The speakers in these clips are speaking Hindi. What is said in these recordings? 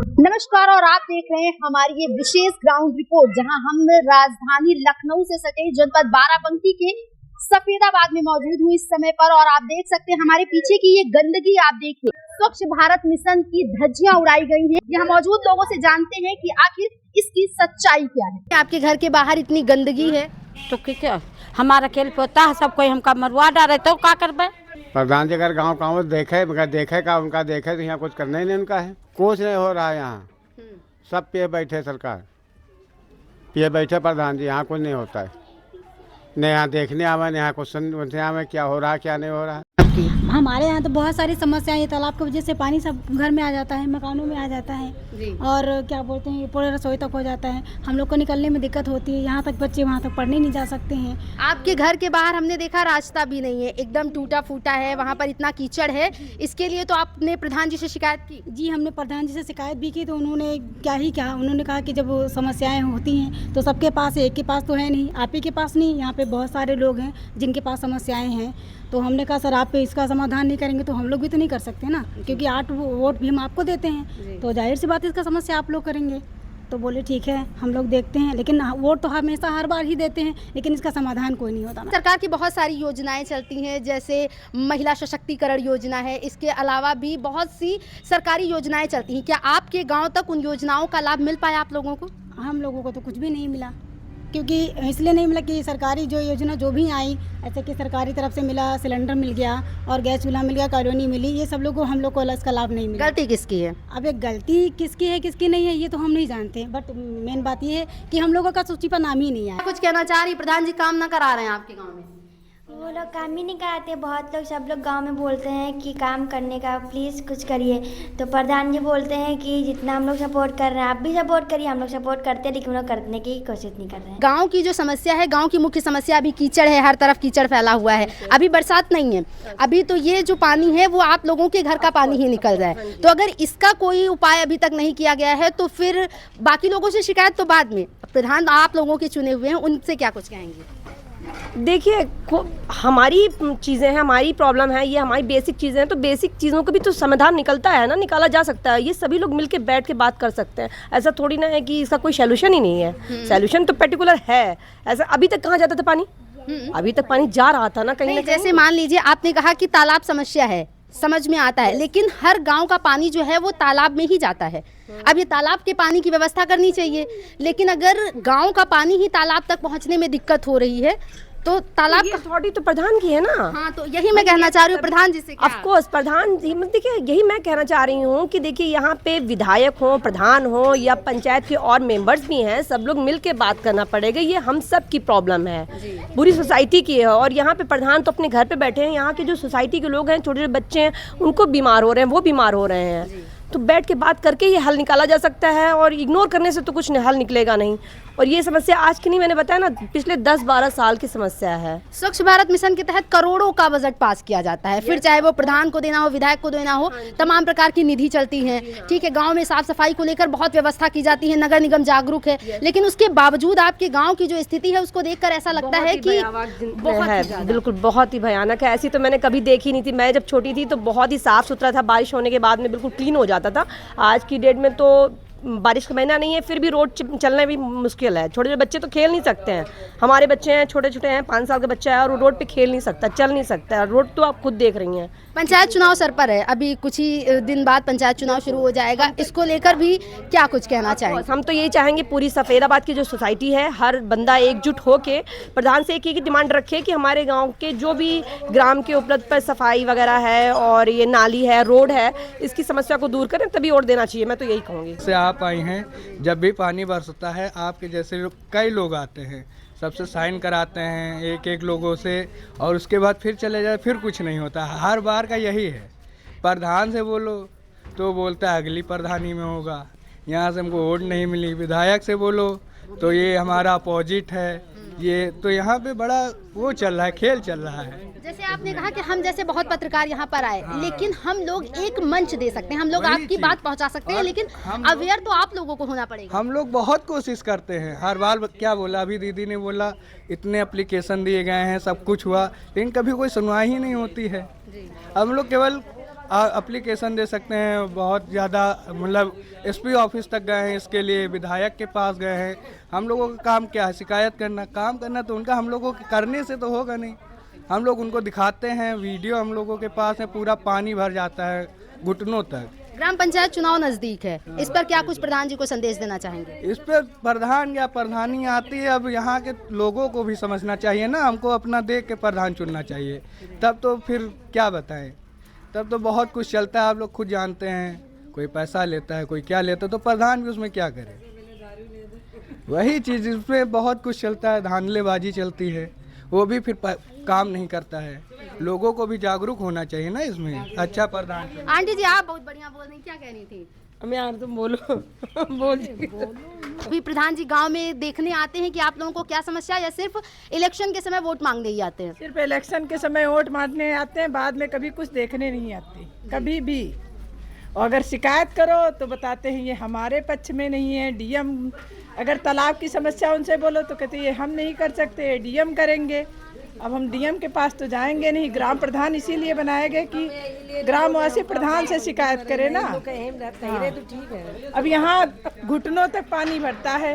नमस्कार और आप देख रहे हैं हमारी ये विशेष ग्राउंड रिपोर्ट, जहां हम राजधानी लखनऊ से सटे जनपद बाराबंकी के सफेदाबाद में मौजूद हूँ इस समय पर। और आप देख सकते हैं हमारे पीछे की ये गंदगी, आप देखिए स्वच्छ भारत मिशन की धज्जियां उड़ाई गई हैं। यहाँ मौजूद लोगों से जानते हैं कि आखिर इसकी सच्चाई क्या है। आपके घर के बाहर इतनी गंदगी है तो क्या हमारा खेल होता है, सब कोई हमका मरवा डाले तो क्या करबे। प्रधान जी अगर गाँव देखे मगर देखे का उनका देखे तो यहाँ कुछ करना ही नहीं उनका है। कुछ नहीं हो रहा है यहाँ, सब पे बैठे सरकार पे बैठे प्रधान जी, यहाँ कुछ नहीं होता है। न यहाँ देखने आवे, न यहाँ कुछ सुनने आवे क्या हो रहा है क्या नहीं हो रहा है। हमारे यहाँ तो बहुत सारी समस्याएं हैं। तालाब की वजह से पानी सब घर में आ जाता है, मकानों में आ जाता है और क्या बोलते हैं पूरे रसोई तक हो जाता है। हम लोग को निकलने में दिक्कत होती है, यहाँ तक बच्चे वहाँ तक पढ़ने नहीं जा सकते हैं। आपके घर के बाहर हमने देखा रास्ता भी नहीं है, एकदम टूटा फूटा है, वहाँ पर इतना कीचड़ है। इसके लिए तो आपने प्रधान जी से शिकायत की? जी हमने प्रधान जी से शिकायत भी की, तो उन्होंने क्या ही कहा। उन्होंने कहा कि जब समस्याएँ होती हैं तो सबके पास है, एक के पास तो है नहीं, आप ही के पास नहीं, यहाँ पे बहुत सारे लोग हैं जिनके पास समस्याएँ हैं। तो हमने कहा सर आप इसका समाधान नहीं करेंगे तो हम लोग भी तो नहीं कर सकते ना, क्योंकि 8 वोट भी हम आपको देते हैं, तो जाहिर सी बात इसका समस्या आप लोग करेंगे। तो बोले ठीक है हम लोग देखते हैं, लेकिन वोट तो हमेशा हर बार ही देते हैं, लेकिन इसका समाधान कोई नहीं होता। सरकार की बहुत सारी योजनाएं चलती हैं, जैसे महिला सशक्तिकरण योजना है, इसके अलावा भी बहुत सी सरकारी योजनाएं चलती हैं। क्या आपके गाँव तक उन योजनाओं का लाभ मिल पाया आप लोगों को? हम लोगों को तो कुछ भी नहीं मिला, क्योंकि इसलिए नहीं मिला कि सरकारी जो योजना जो भी आई, ऐसे कि सरकारी तरफ से मिला, सिलेंडर मिल गया और गैस चूल्हा मिल गया, कॉलोनी मिली, ये सब लोग को हम लोग को इसका लाभ नहीं मिला। गलती किसकी है? अब एक गलती किसकी है किसकी नहीं है ये तो हम नहीं जानते, बट मेन बात ये है कि हम लोगों का सूची पर नाम ही नहीं आया। कुछ कहना चाह रही प्रधान जी काम ना करा रहे हैं आपके गाँव में? वो लोग काम ही नहीं कराते। बहुत लोग सब लोग गांव में बोलते हैं कि काम करने का प्लीज़ कुछ करिए, तो प्रधान जी बोलते हैं कि जितना हम लोग सपोर्ट कर रहे हैं आप भी सपोर्ट करिए। हम लोग सपोर्ट करते हैं लेकिन वो लोग करने की कोशिश नहीं कर रहे हैं। गांव की जो समस्या है, गांव की मुख्य समस्या अभी कीचड़ है, हर तरफ कीचड़ फैला हुआ है। अभी बरसात नहीं है, अभी तो ये जो पानी है वो आप लोगों के घर का पानी ही निकल रहा है। तो अगर इसका कोई उपाय अभी तक नहीं किया गया है तो फिर बाकी लोगों से शिकायत तो बाद में, प्रधान आप लोगों के चुने हुए हैं, उनसे क्या कुछ कहेंगे? देखिए हमारी चीज़ें हैं, हमारी प्रॉब्लम है, ये हमारी बेसिक चीज़ें हैं, तो बेसिक चीज़ों का भी तो समाधान निकलता है ना, निकाला जा सकता है। ये सभी लोग मिलके बैठ के बात कर सकते हैं। ऐसा थोड़ी ना है कि इसका कोई सोल्यूशन ही नहीं है। सोल्यूशन तो पर्टिकुलर है। ऐसा अभी तक कहाँ जाता था पानी? अभी तक पानी जा रहा था ना कहीं ना कहीं। जैसे मान लीजिए आपने कहा कि तालाब समस्या है, समझ में आता है, लेकिन हर गांव का पानी जो है वो तालाब में ही जाता है। अब ये तालाब के पानी की व्यवस्था करनी चाहिए, लेकिन अगर गांव का पानी ही तालाब तक पहुंचने में दिक्कत हो रही है तो तालाब की अथॉरिटी तो प्रधान की है ना। हाँ, तो यही मैं कहना चाह रही हूँ प्रधान जी से। ऑफ कोर्स प्रधान जी, देखिए यही मैं कहना चाह रही हूँ कि देखिए यहाँ पे विधायक हो, प्रधान हो या पंचायत के और मेंबर्स भी हैं, सब लोग मिल के बात करना पड़ेगा। ये हम सब की प्रॉब्लम है, पूरी सोसाइटी की है। और यहाँ पे प्रधान तो अपने घर पे बैठे हैं, यहाँ के जो सोसाइटी के लोग हैं, छोटे छोटे बच्चे हैं, उनको बीमार हो रहे हैं, वो बीमार हो रहे हैं। तो बैठ के बात करके ये हल निकाला जा सकता है, और इग्नोर करने से तो कुछ हल निकलेगा नहीं। और ये समस्या आज की नहीं, मैंने बताया ना, पिछले 10-12 साल की समस्या है। स्वच्छ भारत मिशन के तहत करोड़ों का बजट पास किया जाता है, फिर चाहे वो प्रधान को देना हो, विधायक को देना हो, तमाम प्रकार की निधि चलती है। ठीक है, गांव में साफ सफाई को लेकर बहुत व्यवस्था की जाती है, नगर निगम जागरूक है, लेकिन उसके बावजूद आपके गाँव की जो स्थिति है उसको देखकर ऐसा लगता है कि बिल्कुल बहुत ही भयानक है। ऐसी तो मैंने कभी देखी नहीं थी। मैं जब छोटी थी तो बहुत ही साफ सुथरा था, बारिश होने के बाद में बिल्कुल क्लीन हो जाता था। आज की डेट में तो बारिश का महीना नहीं है फिर भी रोड चलना भी मुश्किल है। छोटे छोटे बच्चे तो खेल नहीं सकते हैं। हमारे बच्चे हैं, छोटे छोटे हैं, 5 साल का बच्चा है और वो रोड पे खेल नहीं सकता, चल नहीं सकता। रोड तो आप खुद देख रही हैं। पंचायत चुनाव सर पर है, अभी कुछ ही दिन बाद पंचायत चुनाव शुरू हो जाएगा, इसको लेकर भी क्या कुछ कहना चाहेंगे? हम तो यही चाहेंगे पूरी सफेदाबाद की जो सोसाइटी है, हर बंदा एकजुट होके प्रधान से एक ही डिमांड रखे कि हमारे गाँव के जो भी ग्राम के उपलब्ध पर सफाई वगैरह है और ये नाली है, रोड है, इसकी समस्या को दूर करें, तभी वोट देना चाहिए। मैं तो यही कहूँगी। से आप आई हैं, जब भी पानी बरसता है आपके जैसे लोग, कई लोग आते हैं, सबसे साइन कराते हैं एक एक लोगों से, और उसके बाद फिर चले जाए, फिर कुछ नहीं होता। हर बार का यही है। प्रधान से बोलो तो बोलता है अगली प्रधानी में होगा, यहाँ से हमको वोट नहीं मिली। विधायक से बोलो तो ये हमारा अपोजिट है। ये तो यहाँ पे बड़ा वो चल रहा है, खेल चल रहा है। जैसे आपने कहा कि हम जैसे बहुत पत्रकार यहाँ पर आए, लेकिन हम लोग एक मंच दे सकते हैं, हम लोग आपकी बात पहुँचा सकते हैं, लेकिन अवेयर तो आप लोगों को होना पड़ेगा। हम लोग बहुत कोशिश करते हैं, हर बार क्या बोला, अभी दीदी ने बोला इतने एप्लीकेशन दिए गए हैं, सब कुछ हुआ, लेकिन कभी कोई सुनवाई ही नहीं होती है। हम लोग केवल एप्लीकेशन दे सकते हैं, बहुत ज़्यादा मतलब एसपी ऑफिस तक गए हैं, इसके लिए विधायक के पास गए हैं। हम लोगों का काम क्या है? शिकायत करना। काम करना तो उनका, हम लोगों के करने से तो होगा नहीं। हम लोग उनको दिखाते हैं, वीडियो हम लोगों के पास है, पूरा पानी भर जाता है घुटनों तक। ग्राम पंचायत चुनाव नजदीक है, इस पर क्या कुछ प्रधान जी को संदेश देना चाहेंगे? इस पर प्रधान या प्रधानी आती है, अब यहाँ के लोगों को भी समझना चाहिए ना, हमको अपना देख के प्रधान चुनना चाहिए। तब तो फिर क्या बताएं, तब तो बहुत कुछ चलता है, आप लोग खुद जानते हैं। कोई पैसा लेता है, कोई क्या लेता है, तो प्रधान भी उसमें क्या करे? वही चीज़, इसमें बहुत कुछ चलता है, धांधलेबाजी चलती है, वो भी फिर काम नहीं करता है। लोगों को भी जागरूक होना चाहिए ना इसमें। अच्छा प्रधान। आंटी जी आप बहुत बढ़िया बोल रही, क्या कह रही थी? हमें यार तुम बोलो बोल। अभी प्रधान जी गांव में देखने आते हैं कि आप लोगों को क्या समस्या है, या सिर्फ इलेक्शन के समय वोट मांगने ही आते हैं? सिर्फ इलेक्शन के समय वोट मांगने आते हैं, बाद में कभी कुछ देखने नहीं आते, कभी भी। और अगर शिकायत करो तो बताते हैं ये हमारे पक्ष में नहीं है, डीएम। अगर तालाब की समस्या उनसे बोलो तो कहते हैं ये हम नहीं कर सकते, डीएम करेंगे। अब हम डीएम के पास तो जाएंगे नहीं। ग्राम प्रधान इसीलिए बनाए गए कि ग्रामवासी प्रधान से शिकायत करे ना। अब यहाँ घुटनों तक पानी भरता है।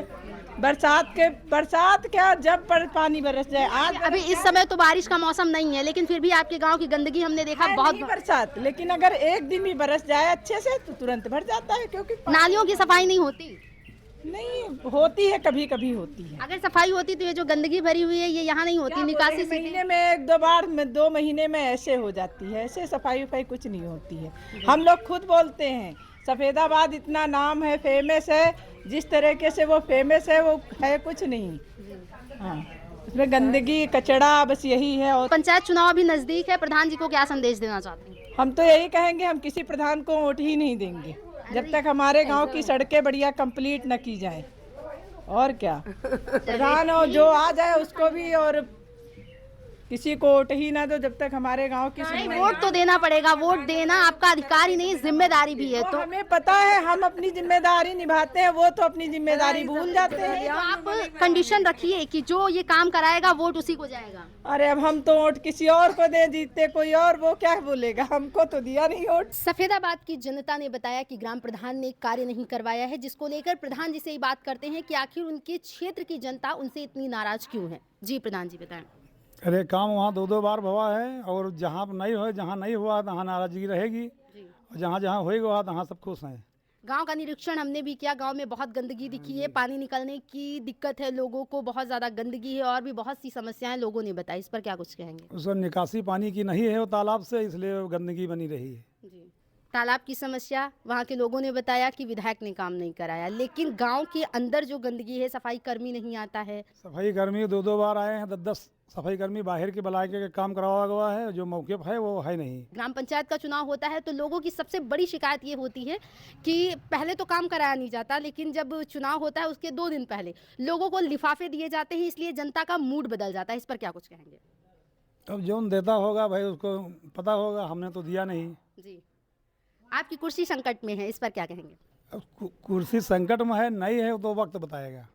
बरसात क्या, जब पानी बरस जाए। आज अभी इस समय तो बारिश का मौसम नहीं है, लेकिन फिर भी आपके गांव की गंदगी हमने देखा बहुत। बरसात, लेकिन अगर एक दिन भी बरस जाए अच्छे से तो तुरंत भर जाता है, क्योंकि नालियों की सफाई नहीं होती। नहीं होती है, कभी कभी होती है। अगर सफाई होती तो ये जो गंदगी भरी हुई है ये यहाँ नहीं होती, निकासी से। महीने में एक दो बार में, 2 महीने में ऐसे हो जाती है, ऐसे सफाई वफाई कुछ नहीं होती है। हम लोग खुद बोलते हैं सफेदाबाद इतना नाम है, फेमस है, जिस तरीके से वो फेमस है वो है कुछ नहीं। हाँ, उसमें गंदगी कचड़ा बस यही है। और पंचायत चुनाव अभी नजदीक है, प्रधान जी को क्या संदेश देना चाहते हैं? हम तो यही कहेंगे, हम किसी प्रधान को वोट ही नहीं देंगे जब तक हमारे गांव की सड़कें बढ़िया कंप्लीट न की जाए। और क्या, प्रधान हो जो आ जाए उसको भी, और किसी को वोट ही ना दो जब तक हमारे गांव की सुनवाई। वोट तो देना पड़ेगा, वोट देना आपका अधिकार ही नहीं, जिम्मेदारी भी है। तो हमें पता है, हम अपनी जिम्मेदारी निभाते हैं, वो तो अपनी जिम्मेदारी भूल जाते हैं। तो आप कंडीशन रखिए कि जो ये काम कराएगा वोट उसी को जाएगा। अरे अब हम तो वोट किसी और को दे, जीतते कोई और, वो क्या बोलेगा, हमको तो दिया नहीं वोट। सफेदाबाद की जनता ने बताया कि ग्राम प्रधान ने कार्य नहीं करवाया है, जिसको लेकर प्रधान जी से ही बात करते हैं कि आखिर उनके क्षेत्र की जनता उनसे इतनी नाराज क्यों है। जी प्रधान जी बताएं। अरे काम वहाँ 2-2 बार हुआ है, और जहाँ नहीं हुआ तहाँ नाराजगी रहेगी, और जहाँ जहाँ होएगा तहाँ सब खुश हैं। गांव का निरीक्षण हमने भी किया, गांव में बहुत गंदगी दिखी है, पानी निकलने की दिक्कत है लोगों को, बहुत ज़्यादा गंदगी है और भी बहुत सी समस्याएं लोगों ने बताई। इस पर क्या कुछ कहेंगे? उसका निकासी पानी की नहीं है वो तालाब से, इसलिए वो गंदगी बनी रही है। जी, तालाब की समस्या वहाँ के लोगों ने बताया कि विधायक ने काम नहीं कराया, लेकिन गांव के अंदर जो गंदगी है, सफाई कर्मी नहीं आता है। सफाई कर्मी 2-2 बार आए हैं, 10-10 सफाई कर्मी बाहर के बुला के काम करवाया गया है, जो मौके पर है वो है नहीं। ग्राम पंचायत का चुनाव होता है तो लोगों की सबसे बड़ी शिकायत ये होती है कि पहले तो काम कराया नहीं जाता, लेकिन जब चुनाव होता है उसके 2 दिन पहले लोगों को लिफाफे दिए जाते हैं, इसलिए जनता का मूड बदल जाता है। इस पर क्या कुछ कहेंगे? अब जो देता होगा भाई उसको पता होगा, हमने तो दिया नहीं। जी, आपकी कुर्सी संकट में है, इस पर क्या कहेंगे? अब कुर्सी संकट में है नहीं है तो वक्त बताएगा।